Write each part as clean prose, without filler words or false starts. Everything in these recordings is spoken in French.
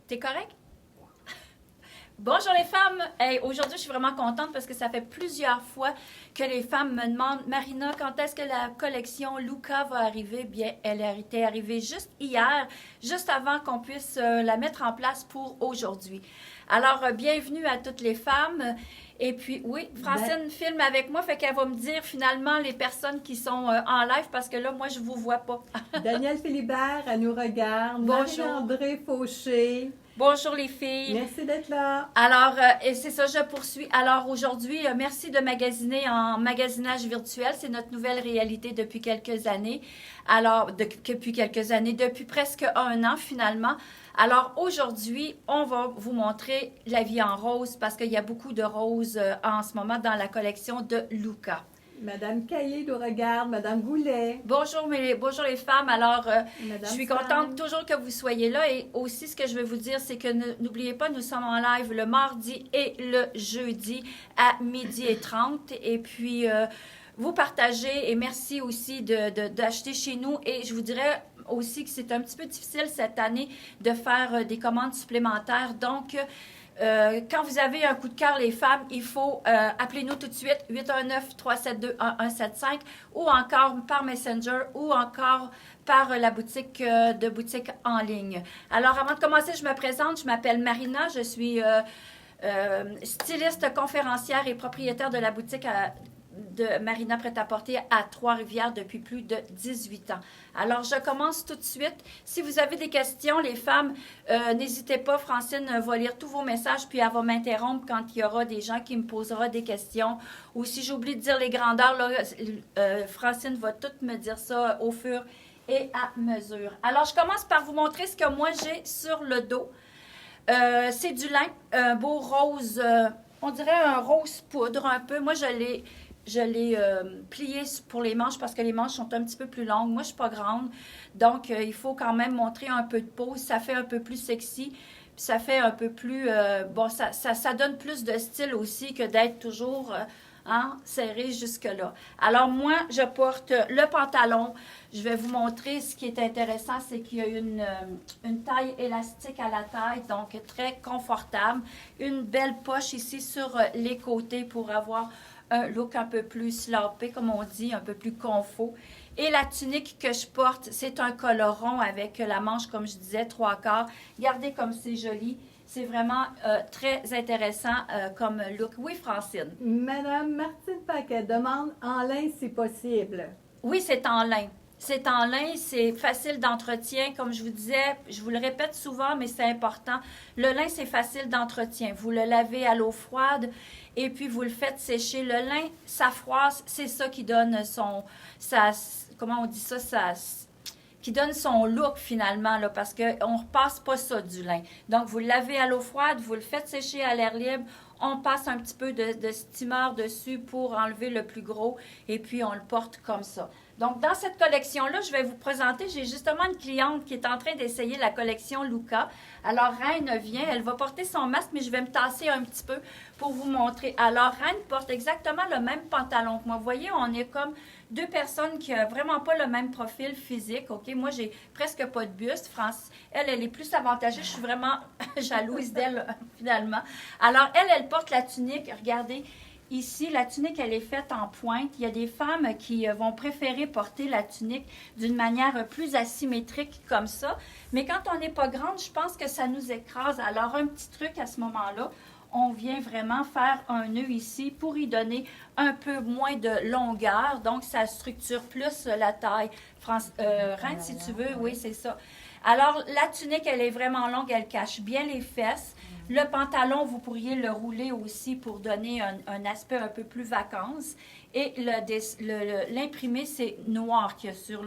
T'es correct? Bonjour les femmes! Hey, aujourd'hui, je suis vraiment contente parce que ça fait plusieurs fois que les femmes me demandent « Marina, quand est-ce que la collection Luca va arriver? » Bien, elle était arrivée juste hier, juste avant qu'on puisse la mettre en place pour aujourd'hui. Alors, bienvenue à toutes les femmes. Et puis, oui, Francine filme avec moi, fait qu'elle va me dire finalement les personnes qui sont en live parce que là, moi, je vous vois pas. Danielle Philibert, elle nous regarde. Bonjour. Marie-André Fauché. Bonjour les filles. Merci d'être là. Alors, et c'est ça, je poursuis. Alors aujourd'hui, merci de magasiner en magasinage virtuel. C'est notre nouvelle réalité depuis quelques années. Alors, depuis presque un an finalement. Alors aujourd'hui, on va vous montrer la vie en rose parce qu'il y a beaucoup de roses en ce moment dans la collection de Luca. Madame Caillé nous regarde, Madame Goulet. Bonjour les femmes. Alors, je suis Sam. contente toujours que vous soyez là. Et aussi, ce que je veux vous dire, c'est que n'oubliez pas, nous sommes en live le mardi et le jeudi à 12h30. Et puis, vous partagez et merci aussi d'acheter chez nous. Et je vous dirais aussi que c'est un petit peu difficile cette année de faire des commandes supplémentaires. Donc, quand vous avez un coup de cœur, les femmes, il faut appeler-nous tout de suite, 819-372-1175 ou encore par Messenger ou encore par la boutique en ligne. Alors, avant de commencer, je me présente. Je m'appelle Marina. Je suis styliste, conférencière et propriétaire de la boutique de Marina Prêt-à-Porter à Trois-Rivières depuis plus de 18 ans. Alors, je commence tout de suite. Si vous avez des questions, les femmes, n'hésitez pas. Francine va lire tous vos messages, puis elle va m'interrompre quand il y aura des gens qui me poseront des questions. Ou si j'oublie de dire les grandeurs, là, Francine va tout me dire ça au fur et à mesure. Alors, je commence par vous montrer ce que moi j'ai sur le dos. C'est du lin, un beau rose, on dirait un rose poudre un peu. Moi, je l'ai plié pour les manches parce que les manches sont un petit peu plus longues. Moi, je suis pas grande, donc il faut quand même montrer un peu de peau. Ça fait un peu plus sexy, puis ça fait un peu plus... bon, ça donne plus de style aussi que d'être toujours serré jusque-là. Alors, moi, je porte le pantalon. Je vais vous montrer ce qui est intéressant, c'est qu'il y a une taille élastique à la taille, donc très confortable. Une belle poche ici sur les côtés pour avoir un look un peu plus slopé, comme on dit, un peu plus confort. Et la tunique que je porte, c'est un coloron avec la manche, comme je disais, 3/4. Regardez comme c'est joli. C'est vraiment très intéressant comme look. Oui, Francine? Madame Martine Paquet demande en lin si possible. Oui, c'est en lin. C'est en lin, c'est facile d'entretien. Comme je vous disais, je vous le répète souvent, mais c'est important. Le lin, c'est facile d'entretien. Vous le lavez à l'eau froide et puis vous le faites sécher. Le lin, ça froisse, c'est ça qui donne comment on dit ça, qui donne son look finalement, là, parce qu'on ne repasse pas ça du lin. Donc, vous le lavez à l'eau froide, vous le faites sécher à l'air libre, on passe un petit peu de steamer dessus pour enlever le plus gros et puis on le porte comme ça. Donc, dans cette collection-là, je vais vous présenter, j'ai justement une cliente qui est en train d'essayer la collection Luca. Alors, Reine vient, elle va porter son masque, mais je vais me tasser un petit peu pour vous montrer. Alors, Reine porte exactement le même pantalon que moi. Vous voyez, on est comme deux personnes qui n'ont vraiment pas le même profil physique, OK? Moi, j'ai presque pas de buste. France, elle est plus avantagée. Je suis vraiment jalouse d'elle, finalement. Alors, elle porte la tunique. Regardez. Ici, la tunique, elle est faite en pointe. Il y a des femmes qui vont préférer porter la tunique d'une manière plus asymétrique comme ça. Mais quand on n'est pas grande, je pense que ça nous écrase. Alors, un petit truc à ce moment-là, on vient vraiment faire un nœud ici pour y donner un peu moins de longueur. Donc, ça structure plus la taille. Reine, si tu veux, oui, c'est ça. Alors, la tunique, elle est vraiment longue. Elle cache bien les fesses. Le pantalon, vous pourriez le rouler aussi pour donner un aspect un peu plus vacances. Et l'imprimé, c'est noir qu'il y a sur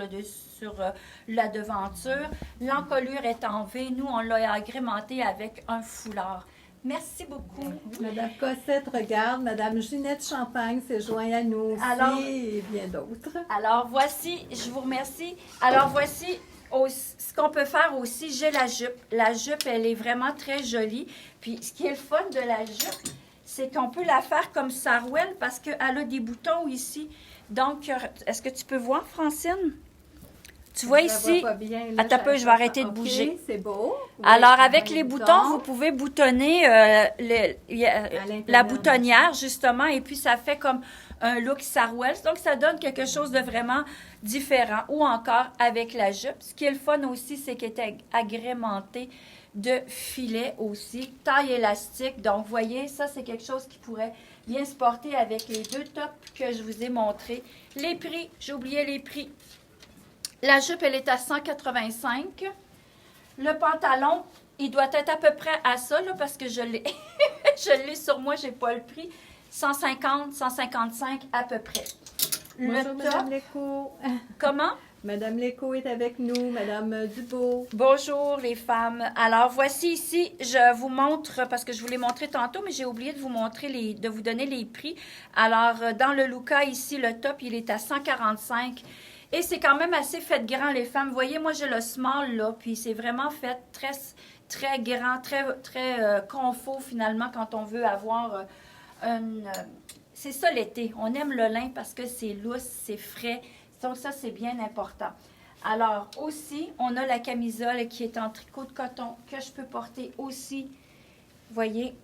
la devanture. L'encolure est en V. Nous, on l'a agrémenté avec un foulard. Merci beaucoup. Madame Cossette regarde. Madame Ginette Champagne s'est jointe à nous aussi et bien d'autres. Alors, voici, je vous remercie. Alors, voici... ce qu'on peut faire aussi, j'ai la jupe. La jupe, elle est vraiment très jolie. Puis, ce qui est le fun de la jupe, c'est qu'on peut la faire comme sarouel parce qu'elle a des boutons ici. Donc, est-ce que tu peux voir, Francine? Tu vois Je la ici, vois pas bien, là, attends un peu, je vais arrêter de OK, bouger. c'est beau. Oui, Alors, avec dans les boutons, vous pouvez boutonner la boutonnière, justement, et puis ça fait comme un look sarouel. Donc, ça donne quelque chose de vraiment différent. Ou encore avec la jupe. Ce qui est le fun aussi, c'est qu'elle est agrémentée de filets aussi, taille élastique. Donc, vous voyez, ça, c'est quelque chose qui pourrait bien se porter avec les deux tops que je vous ai montrés. Les prix, j'ai oublié les prix. La jupe, elle est à 185. Le pantalon, il doit être à peu près à ça, là, parce que je l'ai je l'ai sur moi, j'ai pas le prix. 150, 155 à peu près. Bonjour, Madame Léco. Comment? Madame Léco est avec nous, Madame Dubois. Bonjour les femmes. Alors voici ici, je vous montre, parce que je vous l'ai montré tantôt, mais j'ai oublié de vous montrer de vous donner les prix. Alors dans le Luca ici, le top, il est à 145. Et c'est quand même assez fait grand, les femmes. Vous voyez, moi, j'ai le small, là, puis c'est vraiment fait très, très grand, très confort, finalement, quand on veut avoir c'est ça, l'été. On aime le lin parce que c'est lousse, c'est frais. Donc, ça, c'est bien important. Alors, aussi, on a la camisole qui est en tricot de coton que je peux porter aussi, vous voyez,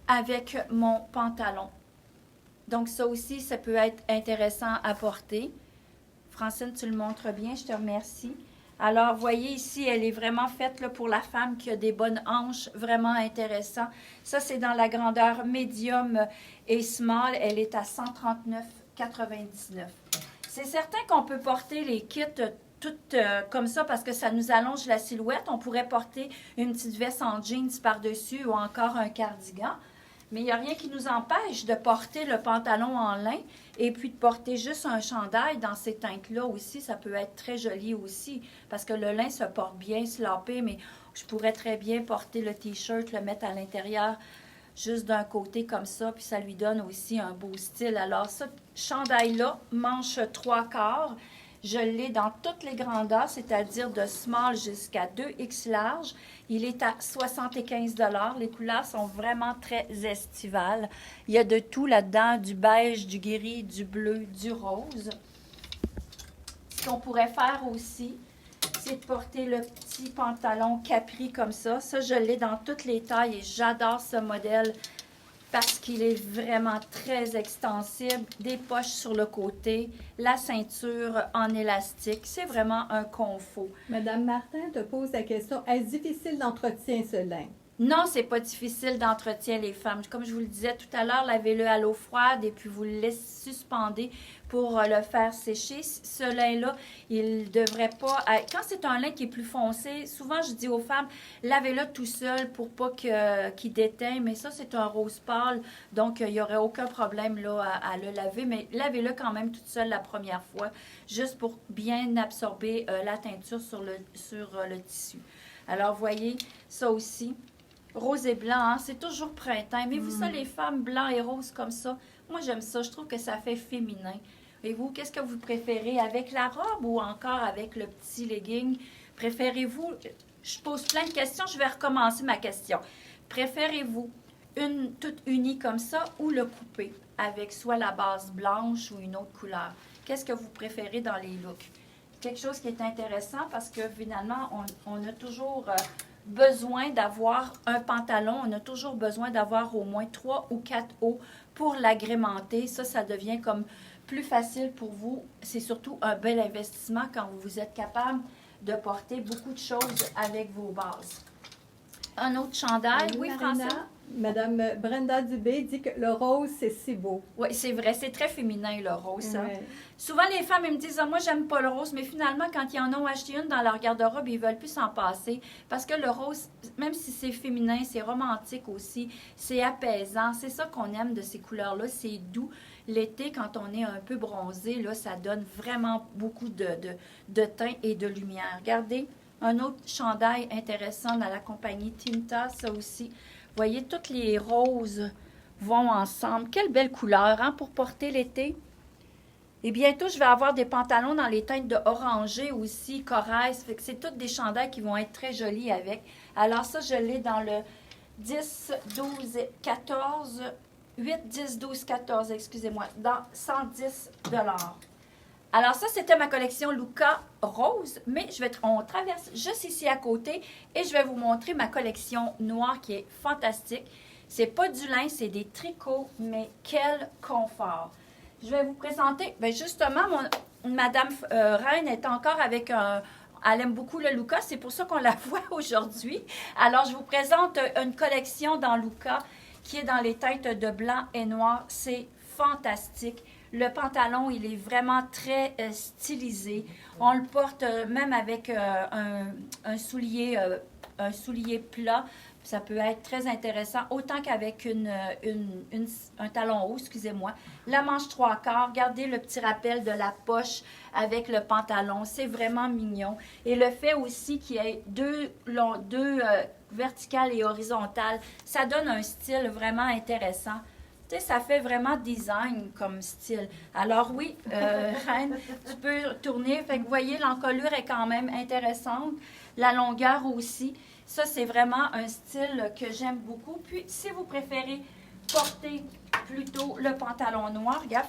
avec mon pantalon. Donc, ça aussi, ça peut être intéressant à porter. Francine, tu le montres bien, je te remercie. Alors, vous voyez ici, elle est vraiment faite là, pour la femme qui a des bonnes hanches, vraiment intéressant. Ça, c'est dans la grandeur médium et small. Elle est à 139,99. C'est certain qu'on peut porter les kits toutes comme ça parce que ça nous allonge la silhouette. On pourrait porter une petite veste en jeans par-dessus ou encore un cardigan. Mais il n'y a rien qui nous empêche de porter le pantalon en lin et puis de porter juste un chandail dans ces teintes-là aussi. Ça peut être très joli aussi parce que le lin se porte bien, slopé, mais je pourrais très bien porter le T-shirt, le mettre à l'intérieur juste d'un côté comme ça, puis ça lui donne aussi un beau style. Alors, ce chandail-là, manche 3/4, je l'ai dans toutes les grandeurs, c'est-à-dire de small jusqu'à 2X large. Il est à 75 $. Les couleurs sont vraiment très estivales. Il y a de tout là-dedans, du beige, du gris, du bleu, du rose. Ce qu'on pourrait faire aussi, c'est de porter le petit pantalon capri comme ça. Ça, je l'ai dans toutes les tailles et j'adore ce modèle parce qu'il est vraiment très extensible. Des poches sur le côté, la ceinture en élastique. C'est vraiment un confort. Madame Martin te pose la question, est-ce difficile d'entretien ce lin? Non, c'est pas difficile d'entretien, les femmes. Comme je vous le disais tout à l'heure, lavez-le à l'eau froide et puis vous le laissez suspendre pour le faire sécher. Ce lin-là, il devrait pas... Quand c'est un lin qui est plus foncé, souvent je dis aux femmes, lavez-le tout seul pour pas qu'il déteigne. Mais ça, c'est un rose pâle, donc il n'y aurait aucun problème là, à le laver. Mais lavez-le quand même toute seule la première fois, juste pour bien absorber la teinture sur le tissu. Alors, voyez, ça aussi... Rose et blanc, hein? C'est toujours printemps. Aimez-vous ça, les femmes blancs et roses comme ça? Moi, j'aime ça. Je trouve que ça fait féminin. Et vous, qu'est-ce que vous préférez? Avec la robe ou encore avec le petit legging? Préférez-vous... Je pose plein de questions. Je vais recommencer ma question. Préférez-vous une toute unie comme ça ou le coupé avec soit la base blanche ou une autre couleur? Qu'est-ce que vous préférez dans les looks? Quelque chose qui est intéressant parce que finalement, on a toujours... besoin d'avoir un pantalon, on a toujours besoin d'avoir au moins 3 ou 4 hauts pour l'agrémenter. Ça devient comme plus facile pour vous. C'est surtout un bel investissement quand vous êtes capable de porter beaucoup de choses avec vos bases. Un autre chandail. Oui, François? Madame Brenda Dubé dit que le rose, c'est si beau. Oui, c'est vrai. C'est très féminin, le rose. Ça. Ouais. Souvent, les femmes, elles me disent, moi, j'aime pas le rose. Mais finalement, quand ils en ont acheté une dans leur garde-robe, ils veulent plus s'en passer. Parce que le rose, même si c'est féminin, c'est romantique aussi. C'est apaisant. C'est ça qu'on aime de ces couleurs-là. C'est doux. L'été, quand on est un peu bronzé, là, ça donne vraiment beaucoup de teint et de lumière. Regardez, un autre chandail intéressant dans la compagnie Tinta, ça aussi. Vous voyez, toutes les roses vont ensemble. Quelle belle couleur hein, pour porter l'été. Et bientôt, je vais avoir des pantalons dans les teintes de orangé aussi, corail. Ça fait que c'est toutes des chandails qui vont être très jolis avec. Alors ça, je l'ai dans le 10, 12, 14, 8, 10, 12, 14, excusez-moi, dans 110 $. Alors ça, c'était ma collection Luca rose, mais on traverse juste ici à côté et je vais vous montrer ma collection noire qui est fantastique. C'est pas du lin, c'est des tricots, mais quel confort! Je vais vous présenter, bien justement, Madame Reine est encore avec elle aime beaucoup le Luca, c'est pour ça qu'on la voit aujourd'hui. Alors, je vous présente une collection dans Luca qui est dans les teintes de blanc et noir. C'est fantastique. Le pantalon, il est vraiment très stylisé. On le porte même avec un soulier plat. Ça peut être très intéressant, autant qu'avec un talon haut, excusez-moi. La manche 3/4, regardez le petit rappel de la poche avec le pantalon. C'est vraiment mignon. Et le fait aussi qu'il y ait deux verticales et horizontales, ça donne un style vraiment intéressant. Tu sais, ça fait vraiment design comme style. Alors oui, Reine, tu peux tourner. Fait que vous voyez, l'encolure est quand même intéressante. La longueur aussi. Ça, c'est vraiment un style que j'aime beaucoup. Puis, si vous préférez porter plutôt le pantalon noir, regarde,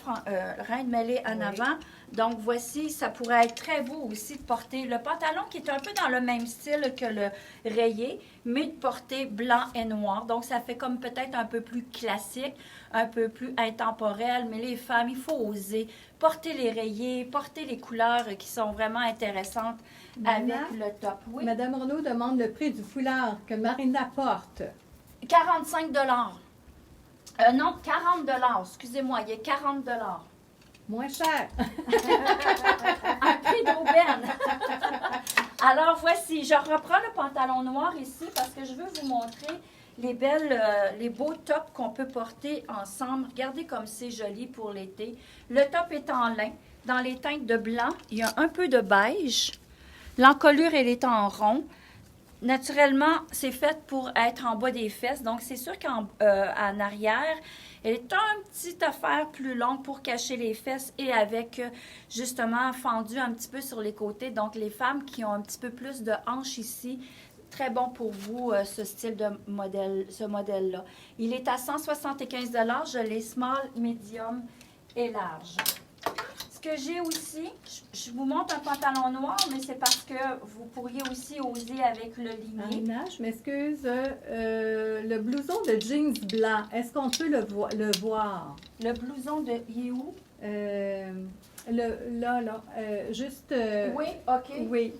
Reine, mets-les en avant. Donc, voici, ça pourrait être très beau aussi de porter le pantalon qui est un peu dans le même style que le rayé, mais de porter blanc et noir. Donc, ça fait comme peut-être un peu plus classique, un peu plus intemporel. Mais les femmes, il faut oser porter les rayés, porter les couleurs qui sont vraiment intéressantes avec le top. Oui. Madame Renaud demande le prix du foulard que Marina porte. 45 non, 40 excusez-moi, il est 40 Moins cher. Un prix d'aubaine. Alors, voici, je reprends le pantalon noir ici parce que je veux vous montrer les beaux tops qu'on peut porter ensemble. Regardez comme c'est joli pour l'été. Le top est en lin. Dans les teintes de blanc, il y a un peu de beige. L'encolure, elle est en rond. Naturellement, c'est fait pour être en bas des fesses. Donc, c'est sûr qu'en arrière, elle est un petit affaire plus longue pour cacher les fesses et avec, justement, fendu un petit peu sur les côtés. Donc, les femmes qui ont un petit peu plus de hanches ici, très bon pour vous, ce style de modèle, ce modèle-là. Il est à 175 $. Je l'ai small, medium et large. Ce que j'ai aussi, je vous montre un pantalon noir, mais c'est parce que vous pourriez aussi oser avec le liné. Marina, je m'excuse. Le blouson de jeans blanc, est-ce qu'on peut le voir? Le blouson de... Il est où? Juste... Oui, OK. Oui.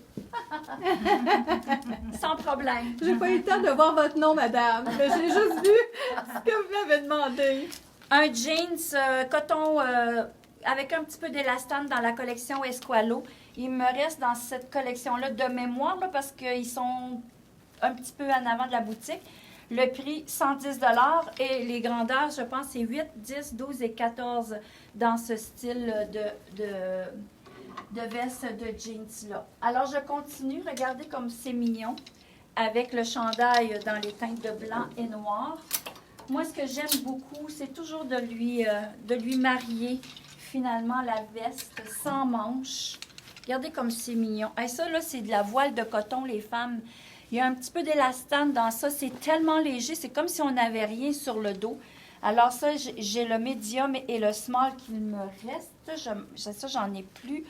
Sans problème. J'ai pas eu le temps de voir votre nom, madame. Mais j'ai juste vu ce que vous m'avez demandé. Un jeans coton... avec un petit peu d'élastane dans la collection Esqualo. Il me reste dans cette collection-là de mémoire, là, parce qu'ils sont un petit peu en avant de la boutique. Le prix, 110 $ et les grandeurs, je pense, c'est 8, 10, 12 et 14 dans ce style de veste de jeans-là. Alors, je continue. Regardez comme c'est mignon avec le chandail dans les teintes de blanc et noir. Moi, ce que j'aime beaucoup, c'est toujours de lui marier finalement la veste sans manches. Regardez comme c'est mignon. Et ça, là, c'est de la voile de coton, les femmes. Il y a un petit peu d'élastane dans ça. C'est tellement léger. C'est comme si on n'avait rien sur le dos. Alors ça, j'ai le médium et le small qui me reste. Ça, j'en ai plus.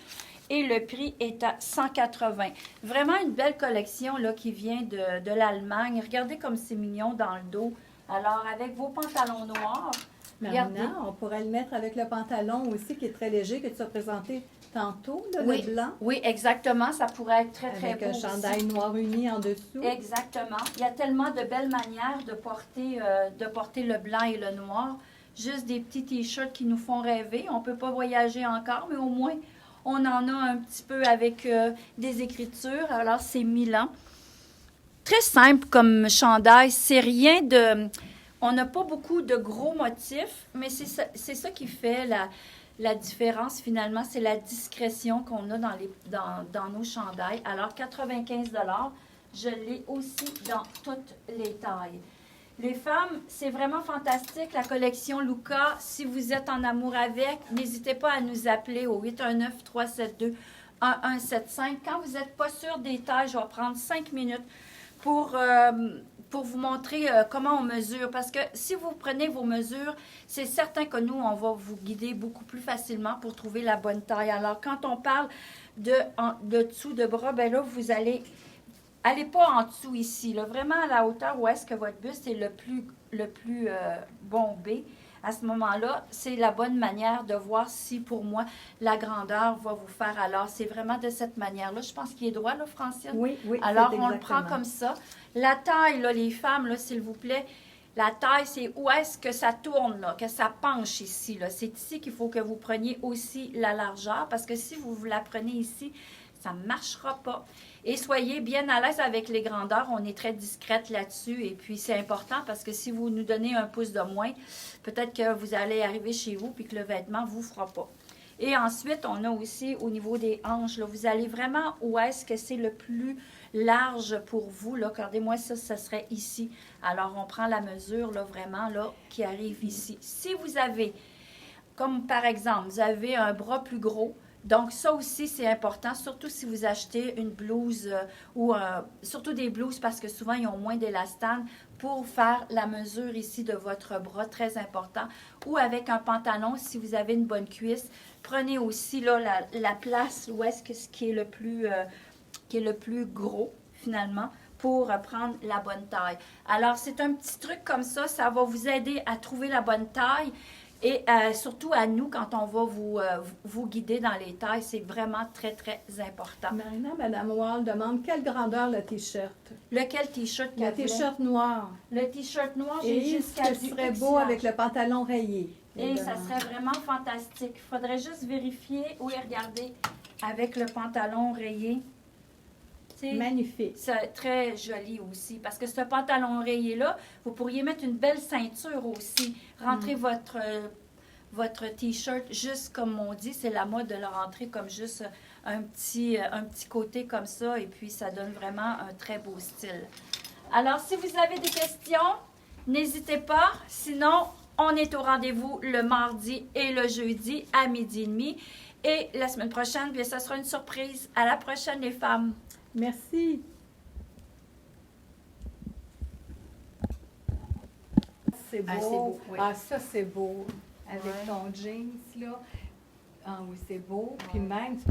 Et le prix est à 180. Vraiment une belle collection là, qui vient de l'Allemagne. Regardez comme c'est mignon dans le dos. Alors, avec vos pantalons noirs, Marina, on pourrait le mettre avec le pantalon aussi, qui est très léger, que tu as présenté tantôt, là, oui, le blanc. Oui, exactement. Ça pourrait être très, très beau. Avec un chandail noir uni en dessous. Exactement. Il y a tellement de belles manières de porter le blanc et le noir. Juste des petits T-shirts qui nous font rêver. On ne peut pas voyager encore, mais au moins, on en a un petit peu avec des écritures. Alors, c'est Milan. Très simple comme chandail. C'est rien de... On n'a pas beaucoup de gros motifs, mais c'est ça qui fait la différence finalement. C'est la discrétion qu'on a dans nos chandails. Alors, 95 $, je l'ai aussi dans toutes les tailles. Les femmes, c'est vraiment fantastique, la collection Luca. Si vous êtes en amour avec, n'hésitez pas à nous appeler au 819-372-1175. Quand vous n'êtes pas sûr des tailles, je vais prendre 5 minutes pour vous montrer comment on mesure. Parce que si vous prenez vos mesures, c'est certain que nous, on va vous guider beaucoup plus facilement pour trouver la bonne taille. Alors, quand on parle de dessous de bras, ben là, vous allez pas en dessous ici, là, vraiment à la hauteur où est-ce que votre buste est le plus bombé. À ce moment-là, c'est la bonne manière de voir si, pour moi, la grandeur va vous faire. Alors, c'est vraiment de cette manière-là. Je pense qu'il est droit, là, Francine? Oui, oui. Alors, c'est on le prend exactement. comme ça. La taille, là, les femmes, là, s'il vous plaît, la taille, c'est où est-ce que ça tourne, là, que ça penche ici, là. C'est ici qu'il faut que vous preniez aussi la largeur, parce que si vous la prenez ici, ça ne marchera pas. Et soyez bien à l'aise avec les grandeurs. On est très discrète là-dessus. Et puis, c'est important parce que si vous nous donnez un pouce de moins, peut-être que vous allez arriver chez vous puis que le vêtement ne vous fera pas. Et ensuite, on a aussi au niveau des hanches, là, vous allez vraiment où est-ce que c'est le plus large pour vous. Là, regardez-moi ça, ça serait ici. Alors, on prend la mesure là, vraiment là, qui arrive ici. Si vous avez, comme par exemple, vous avez un bras plus gros, donc, ça aussi, c'est important, surtout si vous achetez une blouse ou surtout des blouses parce que souvent, ils ont moins d'élastane pour faire la mesure ici de votre bras, très important. Ou avec un pantalon, si vous avez une bonne cuisse, prenez aussi là, la place où est-ce que ce qui est le plus gros, finalement, pour prendre la bonne taille. Alors, c'est un petit truc comme ça va vous aider à trouver la bonne taille. Et surtout à nous, quand on va vous guider dans les tailles, c'est vraiment très, très important. Maintenant, Mme Wall demande quelle grandeur le T-shirt? Lequel T-shirt Le T-shirt noir. Le T-shirt noir, j'ai Et jusqu'à ce serait beau avec le pantalon rayé. Et ça serait vraiment fantastique. Il faudrait juste vérifier. Oui, regardez, avec le pantalon rayé. Magnifique. C'est très joli aussi. Parce que ce pantalon rayé-là, vous pourriez mettre une belle ceinture aussi. Rentrer votre T-shirt juste comme on dit. C'est la mode de le rentrer comme juste un petit côté comme ça. Et puis, ça donne vraiment un très beau style. Alors, si vous avez des questions, n'hésitez pas. Sinon, on est au rendez-vous le mardi et le jeudi à 12h30. Et la semaine prochaine, bien, ça sera une surprise. À la prochaine, les femmes. Merci. C'est beau. Ah, c'est beau, oui. Ah, ça, c'est beau. Avec ton jeans, là. Ah oui, c'est beau. Puis même, tu